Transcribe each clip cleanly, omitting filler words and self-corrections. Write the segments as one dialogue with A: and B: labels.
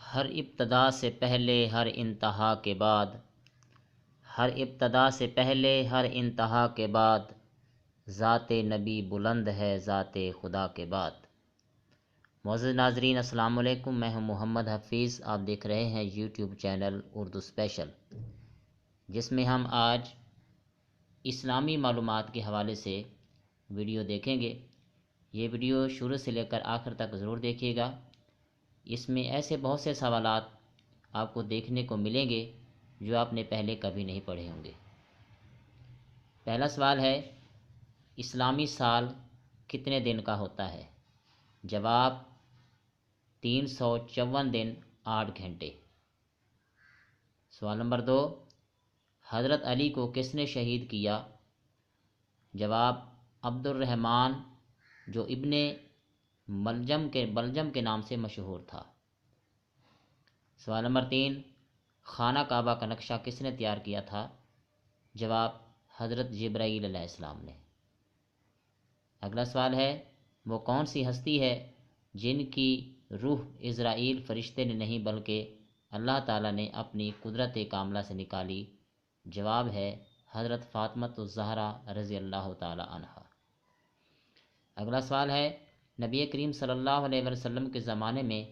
A: ہر ابتدا سے پہلے ہر انتہا کے بعد، ہر ابتدا سے پہلے ہر انتہا کے بعد، ذات نبی بلند ہے ذات خدا کے بعد۔ معزز ناظرین السلام علیکم، میں ہوں محمد حفیظ۔ آپ دیکھ رہے ہیں یوٹیوب چینل اردو اسپیشل، جس میں ہم آج اسلامی معلومات کے حوالے سے ویڈیو دیکھیں گے۔ یہ ویڈیو شروع سے لے کر آخر تک ضرور دیکھیے گا۔ اس میں ایسے بہت سے سوالات آپ کو دیکھنے کو ملیں گے جو آپ نے پہلے کبھی نہیں پڑھے ہوں گے۔ پہلا سوال ہے، اسلامی سال کتنے دن کا ہوتا ہے؟ جواب 354 دن 8 گھنٹے۔ سوال نمبر 2، حضرت علی کو کس نے شہید کیا؟ جواب عبد الرحمن، جو ابن بلجم کے نام سے مشہور تھا۔ سوال نمبر 3، خانہ کعبہ کا نقشہ کس نے تیار کیا تھا؟ جواب حضرت جبرائیل علیہ السلام نے۔ اگلا سوال ہے، وہ کون سی ہستی ہے جن کی روح اسرائیل فرشتے نے نہیں بلکہ اللہ تعالیٰ نے اپنی قدرت کاملہ سے نکالی؟ جواب ہے حضرت فاطمۃ الزہرا رضی اللہ تعالی عنہا۔ اگلا سوال ہے، نبی کریم صلی اللہ علیہ وسلم کے زمانے میں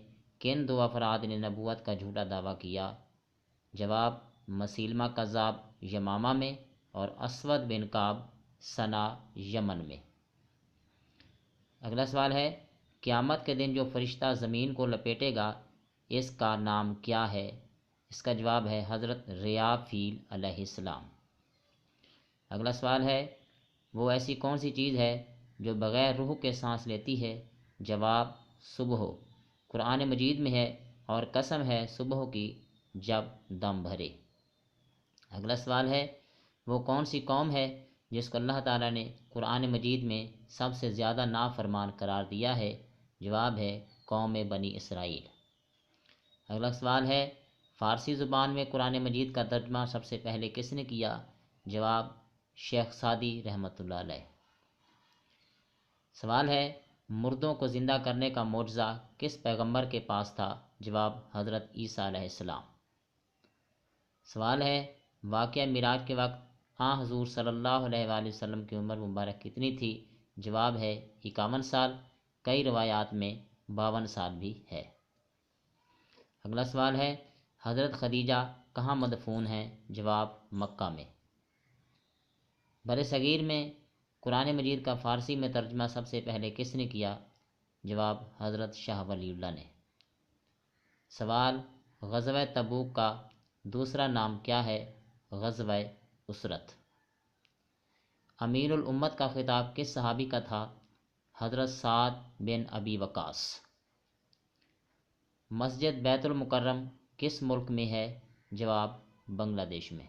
A: کن 2 افراد نے نبوت کا جھوٹا دعویٰ کیا؟ جواب مسیلمہ کذاب یمامہ میں اور اسود بن کعب صنع یمن میں۔ اگلا سوال ہے، قیامت کے دن جو فرشتہ زمین کو لپیٹے گا اس کا نام کیا ہے؟ اس کا جواب ہے حضرت ریافیل علیہ السلام۔ اگلا سوال ہے، وہ ایسی کون سی چیز ہے جو بغیر روح کے سانس لیتی ہے؟ جواب صبح، قرآن مجید میں ہے، اور قسم ہے صبح کی جب دم بھرے۔ اگلا سوال ہے، وہ کون سی قوم ہے جس کو اللہ تعالیٰ نے قرآن مجید میں سب سے زیادہ نافرمان قرار دیا ہے؟ جواب ہے قوم بنی اسرائیل۔ اگلا سوال ہے، فارسی زبان میں قرآن مجید کا ترجمہ سب سے پہلے کس نے کیا؟ جواب شیخ سعدی رحمۃ اللہ علیہ۔ سوال ہے، مردوں کو زندہ کرنے کا معجزہ کس پیغمبر کے پاس تھا؟ جواب حضرت عیسیٰ علیہ السلام۔ سوال ہے، واقعہ معراج کے وقت حضور صلی اللہ علیہ وآلہ وسلم کی عمر مبارک کتنی تھی؟ جواب ہے 51 سال، کئی روایات میں 52 سال بھی ہے۔ اگلا سوال ہے، حضرت خدیجہ کہاں مدفون ہیں؟ جواب مکہ میں۔ بر صغیر میں قرآن مجید کا فارسی میں ترجمہ سب سے پہلے کس نے کیا؟ جواب حضرت شاہ ولی اللہ نے۔ سوال، غزوہ تبوک کا دوسرا نام کیا ہے؟ غزوہ اسرت۔ امیر الامت کا خطاب کس صحابی کا تھا؟ حضرت سعد بن ابی وقاص۔ مسجد بیت المکرم کس ملک میں ہے؟ جواب بنگلہ دیش میں۔